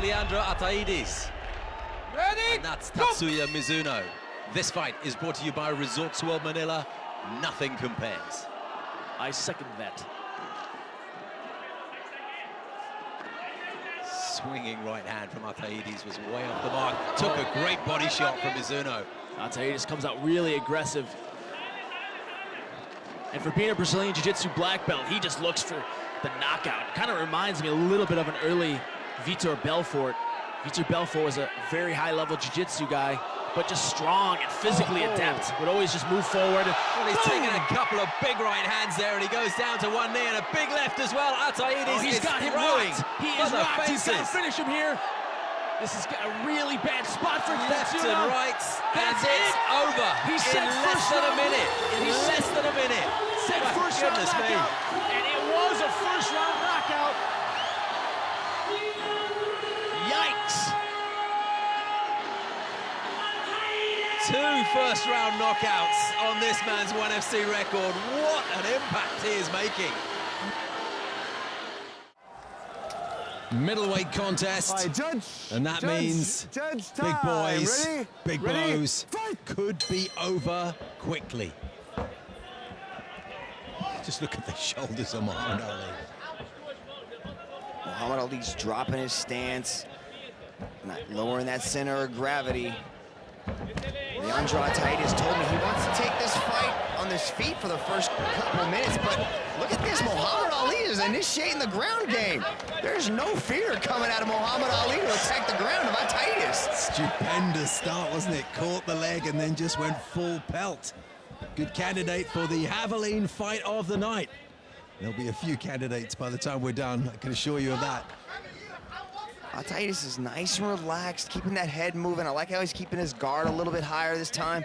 Leandro Ataides. Ready? And that's Tatsuya Mizuno. This fight is brought to you by Resorts World Manila. Nothing compares. I second that. Swinging right hand from Ataides was way off the mark. Took a great body shot from Mizuno. Ataides comes out really aggressive. And for being a Brazilian Jiu-Jitsu black belt, he just looks for the knockout. Kind of reminds me a little bit of an early Vitor Belfort. Vitor Belfort was a very high-level Jiu-Jitsu guy, but just strong and physically adept. Would always just move forward. Well, he's taken a couple of big right hands there, and he goes down to one knee and a big left as well. Ataides he's is got him throwing rocked. He for is the rocked. He's got to fences. finish him here. This is a really bad spot for Left Tatsuya. and right, and That's it's it. over He in said less first than a round. minute. In He less than a minute. Said My first round goodness me. knockout, and it was a first round knockout. Yikes. 2 first-round knockouts on this man's 1FC record. What an impact he is making. Middleweight contest. Right, judge. And that means judge big time. boys, Ready? big Ready? blows could be over quickly. Just look at the shoulders of Muhammad Ali. Muhammad Ali's dropping his stance, not lowering that center of gravity. Leandro Ataides told me he wants to take this fight on his feet for the first couple of minutes, but look at this, Muhammad Ali is initiating the ground game. There's no fear coming out of Muhammad Ali to attack the ground of Ataides. Stupendous start, wasn't it? Caught the leg and then just went full pelt. Good candidate for the Javelin fight of the night. There'll be a few candidates by the time we're done, I can assure you of that. Ataides is nice and relaxed, keeping that head moving. I like how he's keeping his guard a little bit higher this time.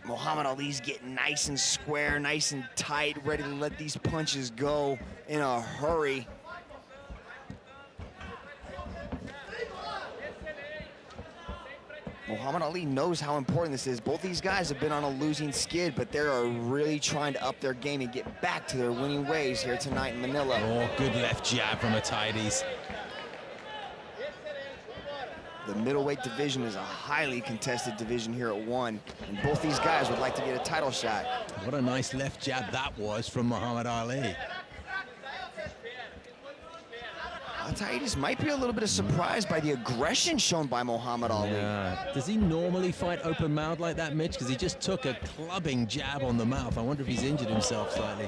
Muhammad Ali's getting nice and square, nice and tight, ready to let these punches go in a hurry. Muhammad Ali knows how important this is. Both these guys have been on a losing skid, but they are really trying to up their game and get back to their winning ways here tonight in Manila. Oh, good left jab from Ataides. The middleweight division is a highly contested division here at 1, and both these guys would like to get a title shot. What a nice left jab that was from Muhammad Ali. Ataides might be a little bit of surprised by the aggression shown by Muhammad Ali. Yeah. Does he normally fight open mouth like that, Mitch? Because he just took a clubbing jab on the mouth. I wonder if he's injured himself slightly.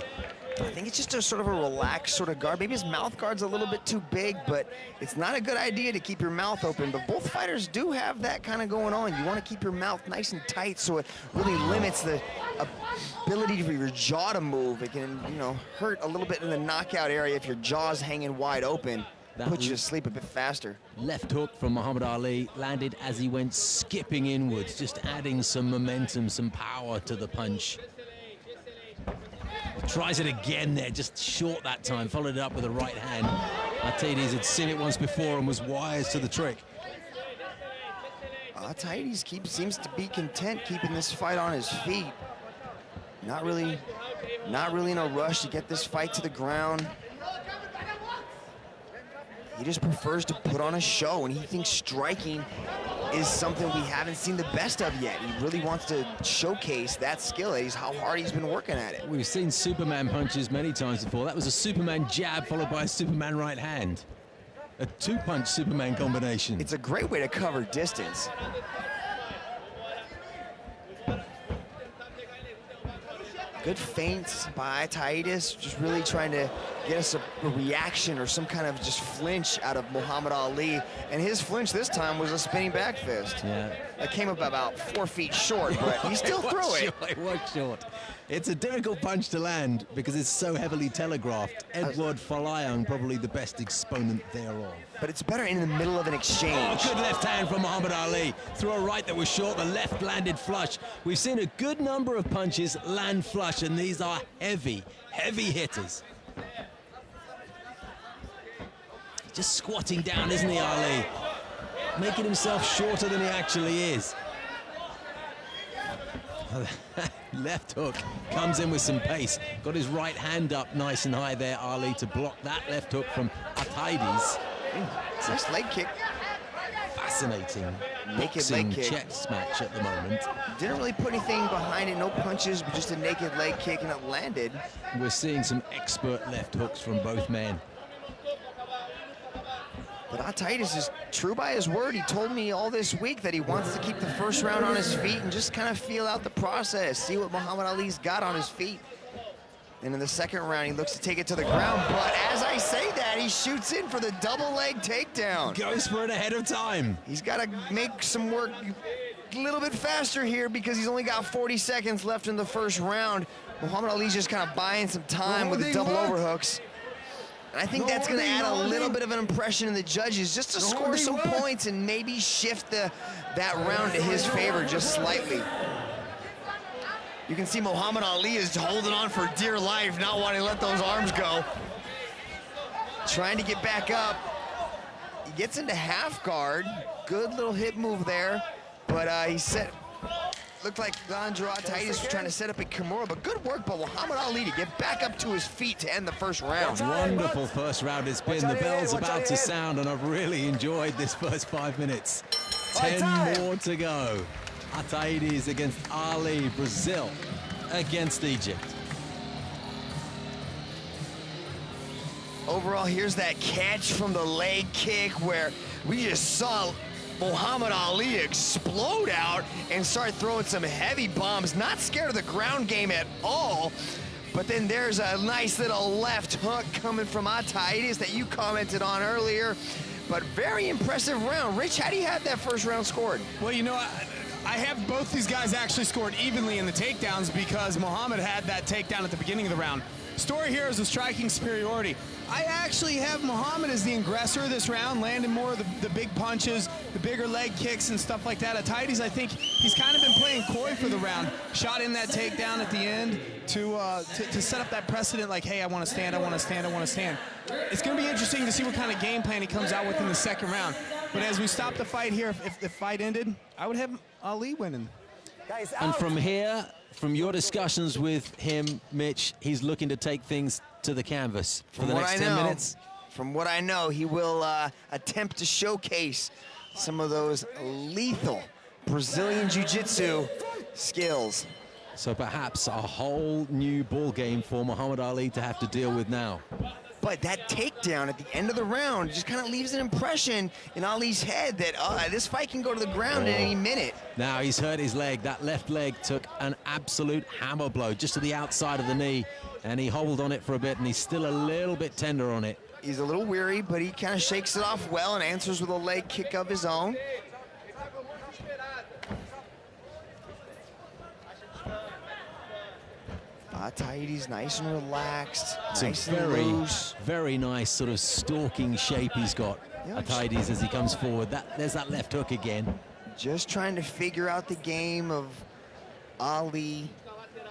I think it's just a sort of a relaxed sort of guard. Maybe his mouth guard's a little bit too big, but it's not a good idea to keep your mouth open. But both fighters do have that kind of going on. You want to keep your mouth nice and tight so it really limits the ability for your jaw to move. It can, hurt a little bit in the knockout area if your jaw's hanging wide open. Puts you to sleep a bit faster. Left hook from Muhammad Ali landed as he went skipping inwards, just adding some momentum, some power to the punch. He tries it again there, just short that time, followed it up with a right hand. Ataides had seen it once before and was wise to the trick. Ataides seems to be content keeping this fight on his feet. Not really in a rush to get this fight to the ground. He just prefers to put on a show, and he thinks striking is something we haven't seen the best of yet. He really wants to showcase that skill, how hard he's been working at it. We've seen Superman punches many times before. That was a Superman jab followed by a Superman right hand. A 2-punch Superman combination. It's a great way to cover distance. Good feints by Ataides, just really trying to get us a reaction or some kind of just flinch out of Muhammad Ali. And his flinch this time was a spinning back fist. Yeah. That came up about 4 feet short, but he still threw it. It was short. It's a difficult punch to land because it's so heavily telegraphed. Edward Falayang, probably the best exponent thereof. But it's better in the middle of an exchange. Oh, good left hand from Muhammad Ali. Threw a right that was short, the left landed flush. We've seen a good number of punches land flush, and these are heavy, heavy hitters. Just squatting down, isn't he, Ali? Making himself shorter than he actually is. Left hook comes in with some pace. Got his right hand up nice and high there, Ali, to block that left hook from Ataides. Nice leg kick. Fascinating Naked boxing leg kick. chess match at the moment. Didn't really put anything behind it, no punches, but just a naked leg kick, and it landed. We're seeing some expert left hooks from both men. But Ataides is true by his word. He told me all this week that he wants to keep the first round on his feet and just kind of feel out the process, see what Muhammad Ali's got on his feet. And in the second round, he looks to take it to the ground, but as I say that, he shoots in for the double leg takedown. Goes for it ahead of time. He's got to make some work a little bit faster here because he's only got 40 seconds left in the first round. Muhammad Ali's just kind of buying some time with the double overhooks. And I think that's going to add a little bit of an impression in the judges just to score some points and maybe shift that round to his favor just slightly. You can see Muhammad Ali is holding on for dear life, not wanting to let those arms go. Trying to get back up. He gets into half guard. Good little hip move there. But he looked like Leandro Ataides was trying to set up a Kimura, but good work by Muhammad Ali to get back up to his feet to end the first round. Wonderful first round it's been. The bell's about to sound, and I've really enjoyed this first 5 minutes. 10 more to go. Ataides against Ali, Brazil against Egypt. Overall, here's that catch from the leg kick where we just saw Muhammad Ali explode out and start throwing some heavy bombs. Not scared of the ground game at all. But then there's a nice little left hook coming from Ataides that you commented on earlier. But very impressive round. Rich, how do you have that first round scored? Well, you know, I have both these guys actually scored evenly in the takedowns because Muhammad had that takedown at the beginning of the round. Story here is a striking superiority. I actually have Muhammad as the aggressor this round, landing more of the big punches, the bigger leg kicks and stuff like that. Ataides, I think he's kind of been playing coy for the round. Shot in that takedown at the end to set up that precedent like, hey, I want to stand, I want to stand, I want to stand. It's going to be interesting to see what kind of game plan he comes out with in the second round. But as we stop the fight here, if the fight ended, I would have Ali winning. And from here, from your discussions with him, Mitch, he's looking to take things to the canvas for the next 10 minutes. From what I know, he will attempt to showcase some of those lethal Brazilian Jiu-Jitsu skills. So perhaps a whole new ball game for Muhammad Ali to have to deal with now. But that takedown at the end of the round just kind of leaves an impression in Ali's head that this fight can go to the ground at any minute. Now he's hurt his leg. That left leg took an absolute hammer blow just to the outside of the knee, and he hobbled on it for a bit, and he's still a little bit tender on it. He's a little weary, but he kind of shakes it off well and answers with a leg kick of his own. Ataides nice and relaxed, nice and loose. Very nice sort of stalking shape he's got. Ataides as he comes forward. There's that left hook again. Just trying to figure out the game of Ali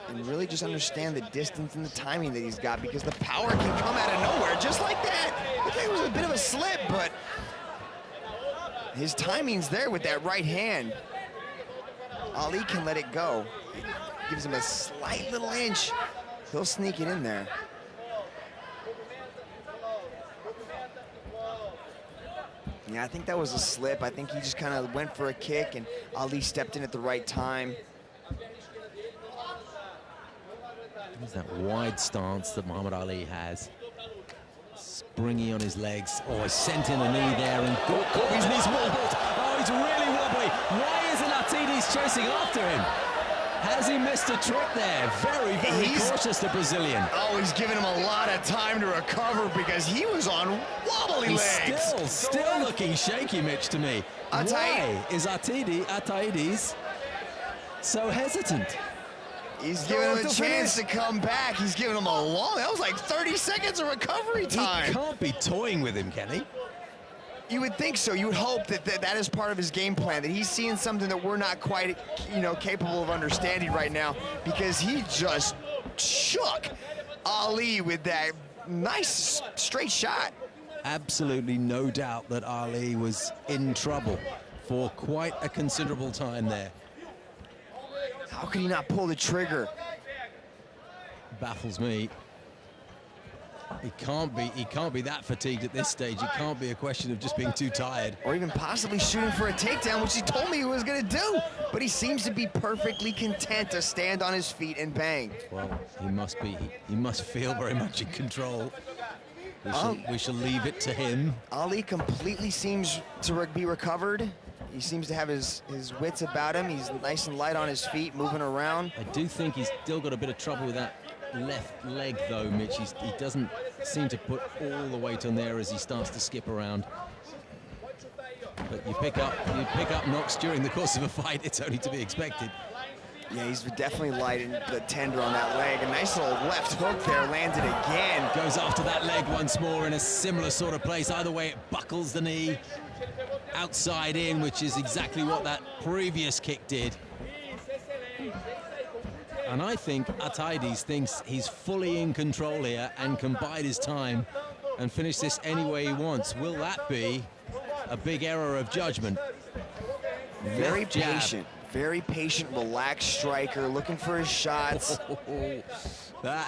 and really just understand the distance and the timing that he's got, because the power can come out of nowhere just like that. Looked like it was a bit of a slip, but his timing's there with that right hand. Ali can let it go. Gives him a slight little inch. He'll sneak it in there. Yeah, I think that was a slip. I think he just kind of went for a kick and Ali stepped in at the right time. There's that wide stance that Muhammad Ali has. Springy on his legs. Oh, he's sent in a knee there and his knees wobbled. Oh, he's really wobbly. Why isn't Ataides chasing after him? Has he missed a trick there? Very, very cautious, the Brazilian. Oh, he's giving him a lot of time to recover because he was on wobbly legs. Still looking shaky, Mitch, to me. Why is Ataides so hesitant? He's giving him a chance to come back. He's giving him that was like 30 seconds of recovery time. He can't be toying with him, can he? You would think so. You would hope that is part of his game plan, that he's seeing something that we're not quite, capable of understanding right now, because he just shook Ali with that nice straight shot. Absolutely no doubt that Ali was in trouble for quite a considerable time there. How could he not pull the trigger? Baffles me. He can't be that fatigued at this stage. It can't be a question of just being too tired. Or even possibly shooting for a takedown, which he told me he was gonna do. But he seems to be perfectly content to stand on his feet and bang. Well, he must feel very much in control. We shall leave it to him. Ali completely seems to be recovered. He seems to have his wits about him. He's nice and light on his feet, moving around. I do think he's still got a bit of trouble with that left leg, though, Mitch. He doesn't seem to put all the weight on there as he starts to skip around. But you pick up knocks during the course of a fight. It's only to be expected. Yeah, he's definitely light and the tender on that leg. A nice little left hook there, landed again. Goes after that leg once more in a similar sort of place. Either way, it buckles the knee. Outside in, which is exactly what that previous kick did. And I think Ataides thinks he's fully in control here and can bide his time and finish this any way he wants. Will that be a big error of judgment? Very patient, relaxed striker, looking for his shots. That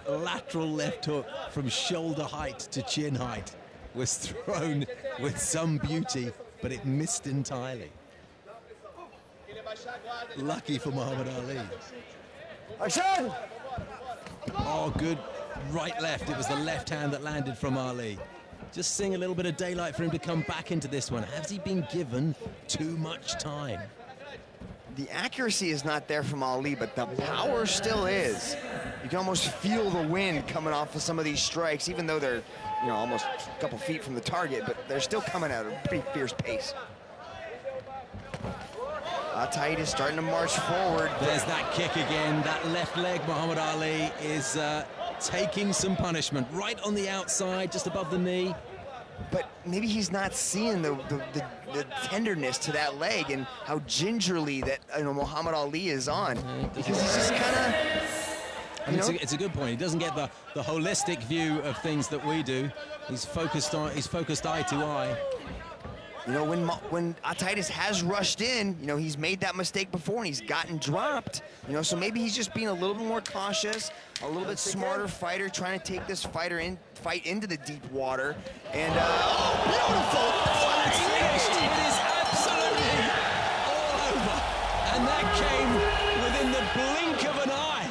lateral left hook from shoulder height to chin height was thrown with some beauty, but it missed entirely. Lucky for Muhammad Ali. Oh, good right left. It was the left hand that landed from Ali. Just seeing a little bit of daylight for him to come back into this one. Has he been given too much time? The accuracy is not there from Ali, but the power still is. You can almost feel the wind coming off of some of these strikes, even though they're, you know, almost a couple feet from the target, but they're still coming at a pretty fierce pace. Ataides starting to march forward. There's that kick again. That left leg, Muhammad Ali is taking some punishment. Right on the outside, just above the knee. But maybe he's not seeing the tenderness to that leg and how gingerly that, you know, Muhammad Ali is on. Because he's just kind of, it's a good point. He doesn't get the holistic view of things that we do. He's focused eye to eye. You know, when Ataides has rushed in, you know, he's made that mistake before and he's gotten dropped. You know, so maybe he's just being a little bit more cautious, a little bit smarter fighter, trying to take this fight into the deep water. And oh, beautiful! It is absolutely all over, and that came within the blink of an eye.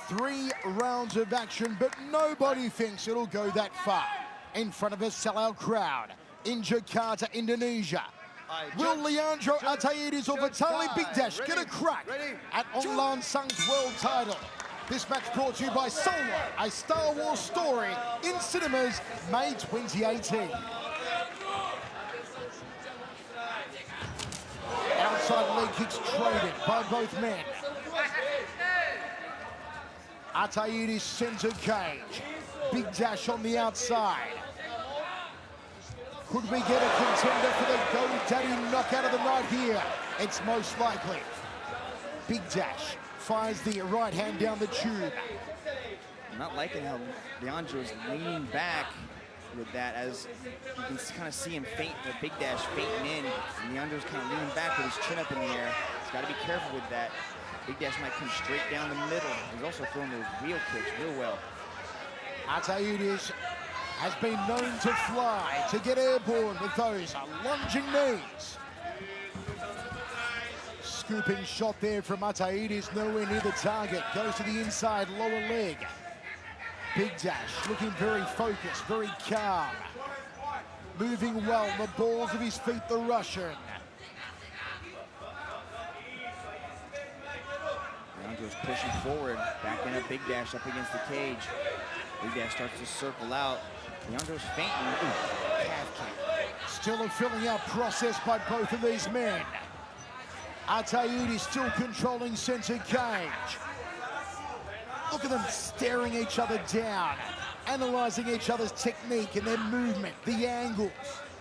3 rounds of action, but nobody thinks it'll go that far. In front of a sellout crowd in Jakarta, Indonesia. Will Leandro Ataides or Vitaly Bigdash get a crack at Aung Lan Sang's world title? This match brought to you by Solo, a Star Wars story in cinemas, May 2018. Outside leg kicks traded by both men. Ataides center cage. Bigdash on the outside. Could we get a contender for the GoDaddy knockout of the night here? It's most likely. Bigdash fires the right hand down the tube. I'm not liking how Leandro is leaning back with that, as you can kind of see him faint, the Bigdash fainting in, and Leandro's kind of leaning back with his chin up in the air. He's got to be careful with that. Bigdash might come straight down the middle. He's also throwing those wheel kicks real well. Ataides has been known to fly, to get airborne with those lunging knees. Scooping shot there from Ataides, nowhere near the target. Goes to the inside lower leg. Bigdash looking very focused, very calm. Moving well, the balls of his feet, the Russian. Leandro's pushing forward, backing up Bigdash up against the cage. Bigdash starts to circle out. Leandro's fainting. Ooh, calf kick. Still a filling out process by both of these men. Ataides still controlling center cage. Look at them staring each other down, analyzing each other's technique and their movement, the angles.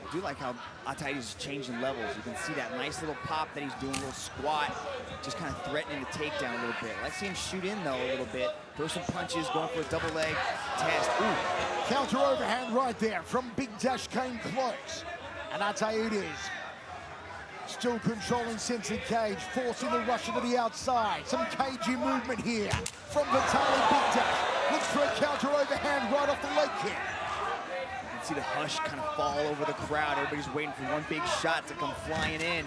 I do like how Ataides is changing levels. You can see that nice little pop that he's doing, a little squat, just kind of threatening to take down a little bit. Let's see him shoot in, though, a little bit. Throw some punches, going for a double leg test. Ooh. Counter overhand right there from Bigdash came close. And Ataides Still controlling center cage, forcing the rush into the outside. Some cagey movement here from Vitaly Bigdash. Looks for a counter overhand right off the leg kick. You can see the hush kind of fall over the crowd. Everybody's waiting for one big shot to come flying in.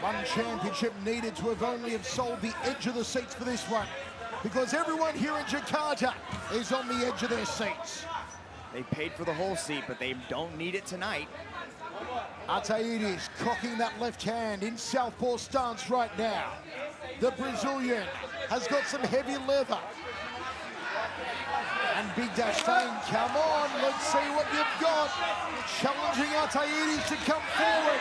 One championship needed to have sold the edge of the seats for this one, because everyone here in Jakarta is on the edge of their seats. They paid for the whole seat, but they don't need it tonight. Ataides cocking that left hand in southpaw stance right now. The Brazilian has got some heavy leather. And Bigdash saying, come on, let's see what you've got. Challenging Ataides to come forward.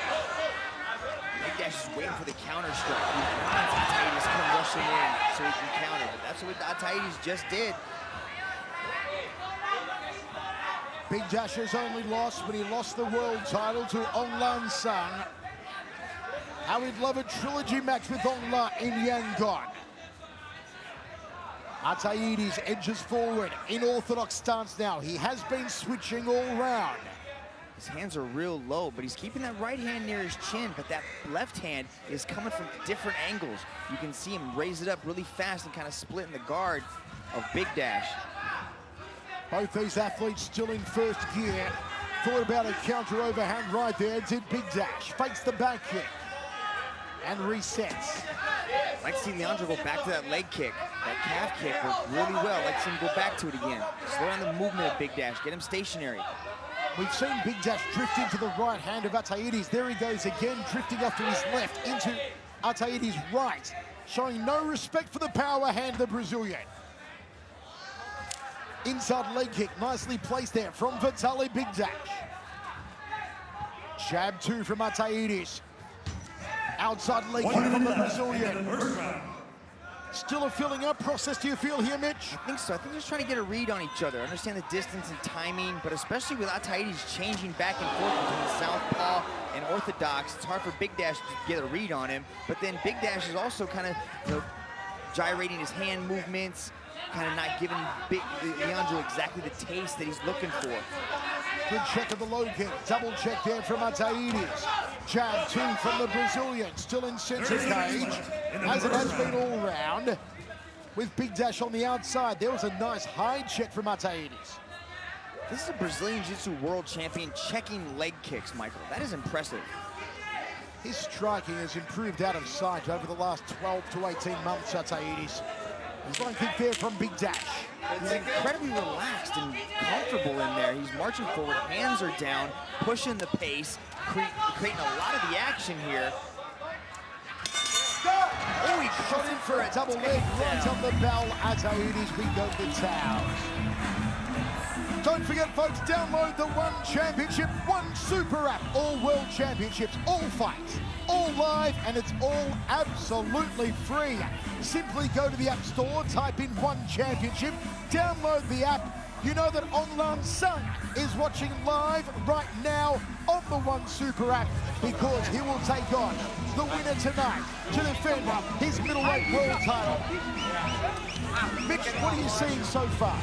Bigdash is waiting for the counter strike. He wants Ataides to come rushing in so he can counter, but that's what Ataides just did. Bigdash has only lost when he lost the world title to Ong Lan Sang. How we'd love a trilogy match with Ong Lan in Yangon. Ataides edges forward in orthodox stance now. He has been switching all round. His hands are real low, but he's keeping that right hand near his chin, but that left hand is coming from different angles. You can see him raise it up really fast and kind of split in the guard of Bigdash. Both these athletes still in first gear. Thought about a counter overhand right there. Did Bigdash. Fakes the back kick and resets. I'd like to see Leandro go back to that leg kick. That calf kick worked really well. I'd like to see him go back to it again. Slow down the movement of Bigdash. Get him stationary. We've seen Bigdash drift into the right hand of Ataides. There he goes again, drifting off to his left into Ataides' right, showing no respect for the power hand of the Brazilian. Inside leg kick, nicely placed there from Vitaly Bigdash. Jab 2 from Ataides. Outside leg kick from the Brazilian. Still a filling up process, do you feel here, Mitch? I think so. I think they're just trying to get a read on each other, understand the distance and timing, but especially with Ataides changing back and forth between southpaw and orthodox, it's hard for Bigdash to get a read on him. But then Bigdash is also kind of, gyrating his hand movements, kind of not giving Leandro exactly the taste that he's looking for. Good check of the low kick. Double check there from Ataides. Jab 2 from the Brazilian. Still in center cage, as it has been all round. With Bigdash on the outside. There was a nice high check from Ataides. This is a Brazilian Jiu-Jitsu world champion checking leg kicks, Michael. That is impressive. His striking has improved out of sight over the last 12 to 18 months, Ataides. His one kick there from Bigdash. He's incredibly relaxed and comfortable in there. He's marching forward, hands are down, pushing the pace, creating a lot of the action here. Oh, he shot in for a double leg right on the bell. Ataides beat over the towels. Don't forget, folks, download the One Championship, One Super app. All World Championships, all fights, all live, and it's all absolutely free. Simply go to the App Store, type in One Championship, download the app. You know that Ong Lan Sang is watching live right now on the One Super app, because he will take on the winner tonight to defend his middleweight world title. Mitch, what are you seeing so far?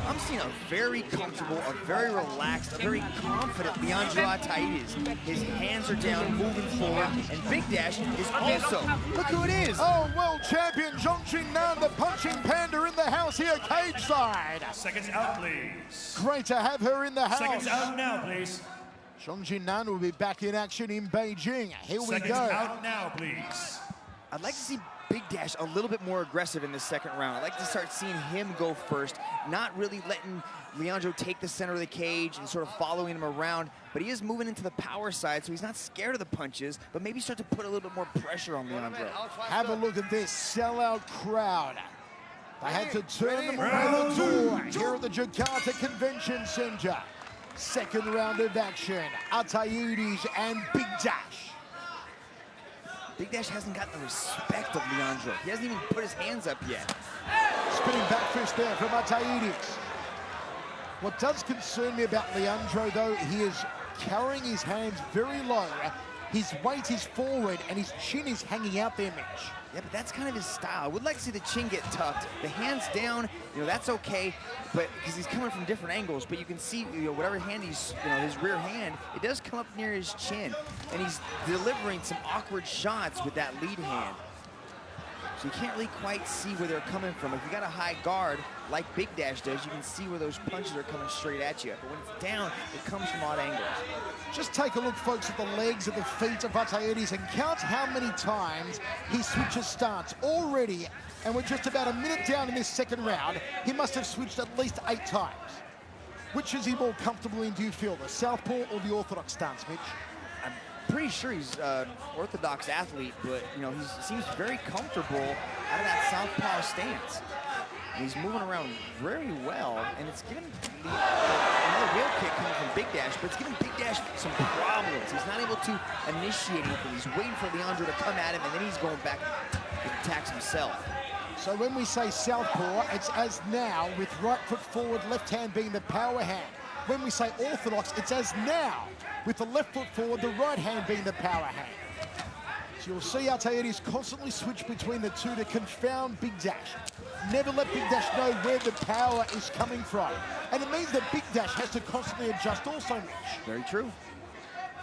I'm seeing a very comfortable, a very relaxed, a very confident Leandro Ataides. His hands are down, moving forward, and Bigdash is also, look who it is. Oh, world champion Zhong Nan, the punching panda in the house here, cage side. Seconds out, please. Great to have her in the house. Seconds out now, please. Zhong Nan will be back in action in Beijing. Here we Seconds go. out now, please. I'd like to see Bigdash a little bit more aggressive in the second round. I'd like to start seeing him go first, not really letting Leandro take the center of the cage and sort of following him around, but he is moving into the power side, so he's not scared of the punches, but maybe start to put a little bit more pressure on Leandro. Have a look at this sellout crowd. They had to turn them away the door here at the Jakarta Convention Center. Second round of action, Ataides and Bigdash. Bigdash hasn't gotten the respect of Leandro. He hasn't even put his hands up yet. Spinning back fist there from Ataides. What does concern me about Leandro, though, he is carrying his hands very low His weight is forward and his chin is hanging out there, Mitch. Yeah, but that's kind of his style. I would like to see the chin get tucked. The hands down, that's okay, but because he's coming from different angles, but you can see, whatever hand he's, his rear hand, it does come up near his chin, and he's delivering some awkward shots with that lead hand. So you can't really quite see where they're coming from. If you got a high guard, like Big Dash does, you can see where those punches are coming straight at you. But when it's down, it comes from odd angles. Just take a look, folks, at the legs and the feet of Ataides and count how many times he switches stance already. And we're just about a minute down in this second round. He must have switched at least 8 times. Which is he more comfortable in, do you feel, the southpaw or the orthodox stance, Mitch? I'm pretty sure he's an orthodox athlete, but he seems very comfortable out of that southpaw stance. And he's moving around very well, and it's giving another real kick coming from Big Dash, but it's giving Big Dash some problems. He's not able to initiate anything. He's waiting for Leandro to come at him, and then he's going back and attacks himself. So when we say southpaw, it's as now, with right foot forward, left hand being the power hand. When we say orthodox, it's as now, with the left foot forward, the right hand being the power hand. So you'll see Ataides constantly switch between the two to confound Big Dash. Never let Big Dash know where the power is coming from. And it means that Big Dash has to constantly adjust also, Mitch. Very true.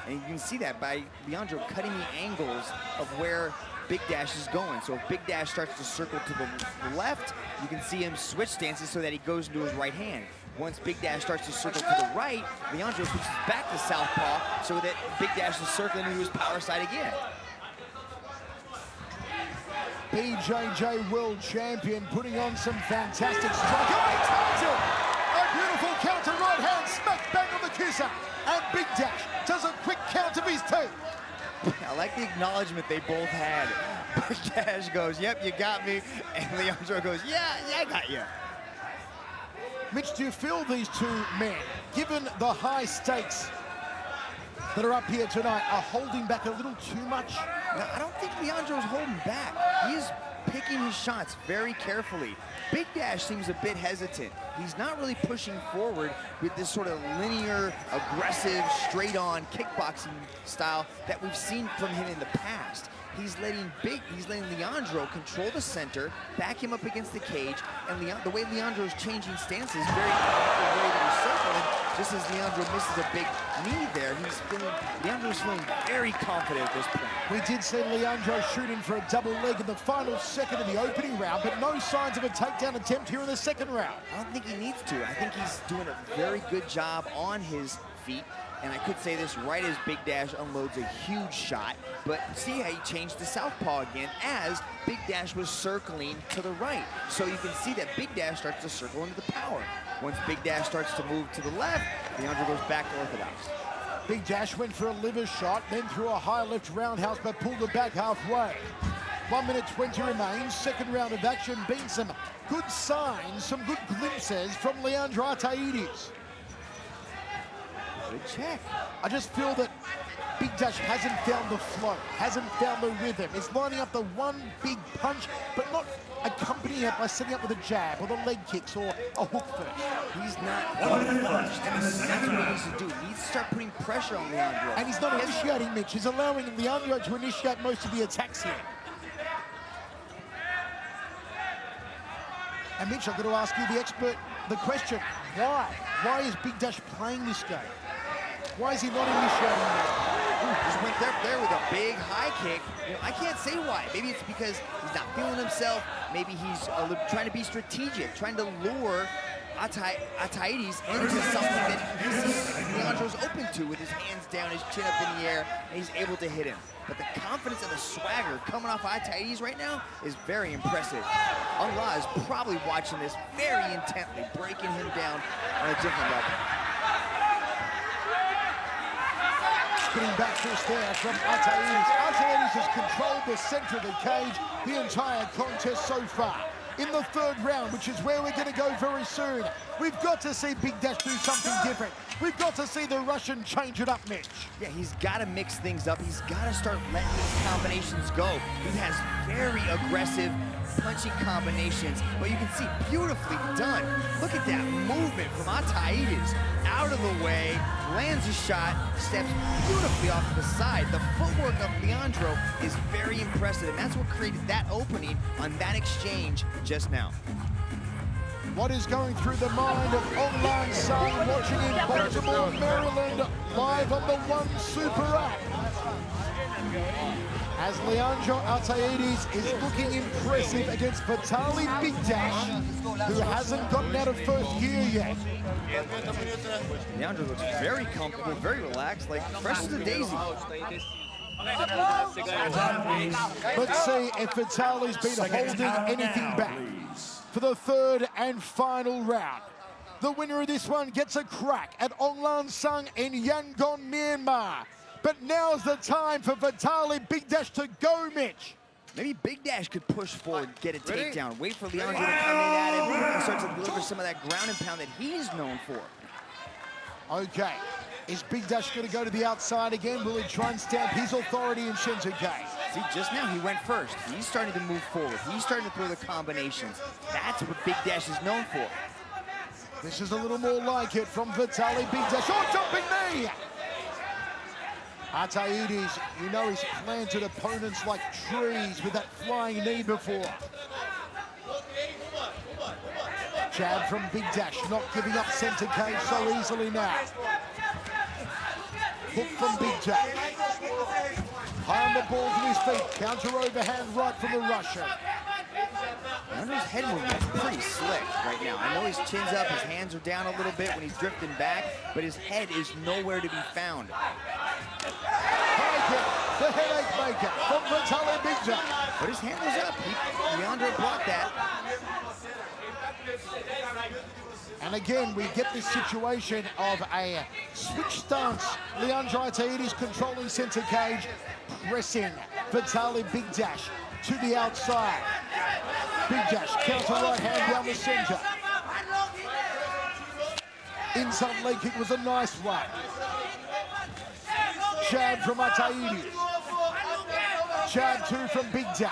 And you can see that by Leandro cutting the angles of where Big Dash is going. So if Big Dash starts to circle to the left, you can see him switch stances so that he goes into his right hand. Once Big Dash starts to circle to the right, Leandro switches back to southpaw so that Big Dash is circling into his power side again. BJJ World Champion putting on some fantastic strike. Oh, he ties it! A beautiful counter right hand, smack bang on the kisser. And Big Dash does a quick count of his teeth. I like the acknowledgement they both had. Big Dash goes, yep, you got me. And Leandro goes, yeah, I got you. Mitch, do you feel these two men, given the high stakes that are up here tonight, are holding back a little too much? No, I don't think Leandro's holding back. He is picking his shots very carefully. Big Dash seems a bit hesitant. He's not really pushing forward with this sort of linear, aggressive, straight-on kickboxing style that we've seen from him in the past. He's letting Leandro control the center, back him up against the cage, and the way Leandro's changing stances, very the way that he's circling, just as Leandro misses a big knee there, Leandro's feeling very confident at this point. We did see Leandro shooting for a double leg in the final second of the opening round, but no signs of a takedown attempt here in the second round. I don't think he needs to. I think he's doing a very good job on his feet. And I could say this right as Big Dash unloads a huge shot, but see how he changed to southpaw again as Big Dash was circling to the right. So you can see that Big Dash starts to circle into the power. Once Big Dash starts to move to the left, Leandro goes back to orthodox. Big Dash went for a liver shot, then threw a high left roundhouse, but pulled it back halfway. 1 minute 20 remains, second round of action. Been some good signs, some good glimpses from Leandro Ataides. Good check. I just feel that Big Dash hasn't found the flow, hasn't found the rhythm. He's lining up the one big punch, but not accompanying it by setting up with a jab or the leg kicks or a hook first. He's not flushed. That's what he needs to do. He needs to start putting pressure on Leandro. And he's not initiating, Mitch. He's allowing Leandro to initiate most of the attacks here. And Mitch, I've got to ask you, the expert, the question, why? Why is Big Dash playing this game? Why is he not initiating there? Just went up there with a big high kick. I can't say why. Maybe it's because he's not feeling himself. Maybe he's trying to be strategic, trying to lure Ataides into something that he sees Leandro's open to with his hands down, his chin up in the air, and he's able to hit him. But the confidence and the swagger coming off Ataides right now is very impressive. Allah is probably watching this very intently, breaking him down on a different level. Spinning back fist there from Ataides. Ataides has controlled the center of the cage the entire contest so far. In the third round, which is where we're going to go very soon, we've got to see Big Dash do something different. We've got to see the Russian change it up, Mitch. Yeah, he's got to mix things up. He's got to start letting these combinations go. He has very aggressive punching combinations, but you can see beautifully done. Look at that movement from Ataides. Out of the way, lands a shot, steps beautifully off to the side. The footwork of Leandro is very impressive, and that's what created that opening on that exchange just now. What is going through the mind of Ong Sang, watching in Baltimore, Maryland, live on the One Super app. As Leandro Ataides is looking impressive against Vitaly Bigdash, who hasn't gotten out of first gear yet. Leandro looks very comfortable, very relaxed, like fresh as a daisy. Let's see if Vitaly's been holding anything back for the third and final round. The winner of this one gets a crack at Ong Sang in Yangon, Myanmar. But now's the time for Vitaly Bigdash to go, Mitch. Maybe Bigdash could push forward, get a takedown, wait for Leandro to come in at him, and start to deliver some of that ground and pound that he's known for. Okay, is Bigdash going to go to the outside again? Will he try and stamp his authority in center cage? See, just now he went first. He's starting to move forward. He's starting to throw the combinations. That's what Bigdash is known for. This is a little more like it from Vitaly Bigdash. Oh, jumping knee! Ataides, you know he's planted opponents like trees with that flying knee before. Jab from Bigdash, not giving up center cage so easily now. Hook from Bigdash. High on the balls of his feet, counter overhand right from the Russian. Leandro's head movement is pretty slick right now. I know his chin's up, his hands are down a little bit when he's drifting back, but his head is nowhere to be found. High kick, the headache maker from Vitaly Bigdash. But his hand was up. Leandro blocked that. And again, we get this situation of a switch stance. Leandro Ataides controlling center cage, pressing Vitaly Bigdash to the outside. Bigdash, counter right hand down the center. Inside leg kick was a nice one. Jab from Ataides. Jab two from Bigdash.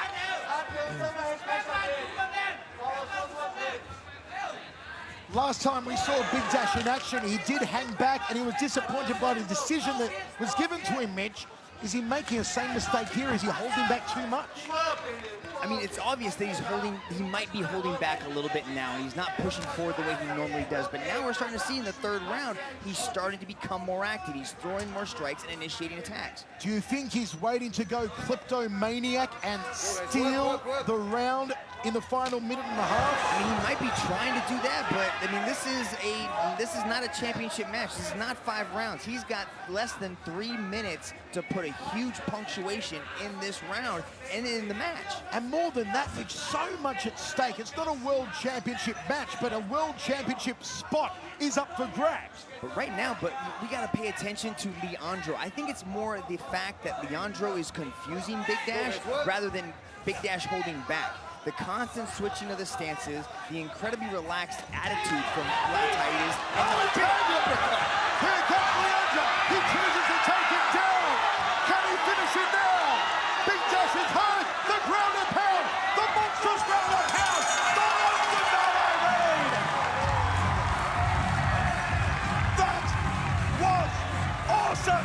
Last time we saw Bigdash in action, he did hang back and he was disappointed by the decision that was given to him, Mitch. Is he making the same mistake here? Is he holding back too much? I mean, it's obvious that he might be holding back a little bit now. He's not pushing forward the way he normally does. But now we're starting to see in the third round, he's starting to become more active. He's throwing more strikes and initiating attacks. Do you think he's waiting to go kleptomaniac and steal the round in the final minute and a half? I mean, he might be trying to do that, but I mean, this is not a championship match. This is not 5 rounds. He's got less than 3 minutes to put a huge punctuation in this round and in the match. And more than that, there's so much at stake. It's not a world championship match, but a world championship spot is up for grabs. But right now, we got to pay attention to Leandro. I think it's more the fact that Leandro is confusing Bigdash rather than Bigdash holding back. The constant switching of the stances, the incredibly relaxed attitude from Ataides, and the big uppercut. Here comes Leandro. He chooses to take it down. Can he finish it now? Bigdash is hurt. The ground and pound. The monstrous ground and pound. The monster raid. That was awesome.